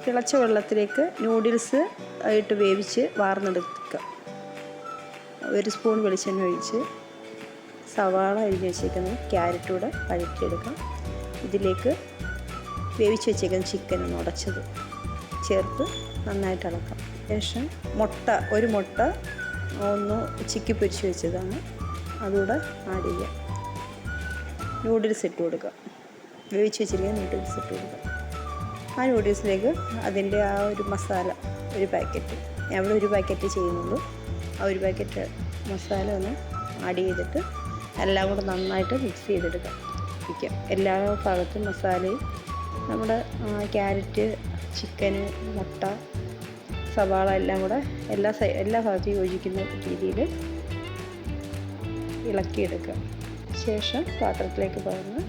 തിളച്ച വെള്ളത്തിലേക്ക് നൂഡിൽസ് ഇട്ട് വേവിച്ച് വാർന്നെടുക്കുക. 1 സ്പൂൺ വെളിച്ചെണ്ണ ഒഴിച്ച് സവാള അരിഞ്ഞ് വെച്ചേക്കുന്നത് ക്യാരറ്റ് കൂടെ വഴറ്റിയെടുക്കാം. ഇതിലേക്ക് വേവിച്ച് വെച്ചേക്കുന്ന ചിക്കൻ ഒന്ന് ഉടച്ചത് ചേർത്ത് നന്നായിട്ട് ഇളക്കാം. ശേഷം ഒരു മുട്ട ഒന്ന് ചിക്കി പൊരിച്ച് വെച്ചതാണ്, അതുകൂടെ ആഡ് ചെയ്യാം. നൂഡിൽസ് ഇട്ട് കൊടുക്കുക. വേവിച്ച് വെച്ചിരിക്കുന്ന നൂഡിൽസ് ഇട്ട് കൊടുക്കുക. ആ നൂഡിൽസിലേക്ക് അതിൻ്റെ ആ ഒരു മസാല ഒരു പാക്കറ്റ്, ഞാൻ ഇവിടെ ഒരു പാക്കറ്റ് ചെയ്യുന്നുള്ളൂ, ആ ഒരു പാക്കറ്റ് മസാല ഒന്ന് ആഡ് ചെയ്തിട്ട് എല്ലാം കൂടെ നന്നായിട്ട് മിക്സ് ചെയ്തെടുക്കാം. എല്ലാ ഭാഗത്തും മസാലയും നമ്മുടെ ക്യാരറ്റ്, ചിക്കന്, മുട്ട, സവാള എല്ലാം കൂടെ എല്ലാ ഭാഗത്തും യോജിക്കുന്ന രീതിയിൽ ഇളക്കിയെടുക്കുക. ശേഷം പാത്രത്തിലേക്ക് പകർന്ന്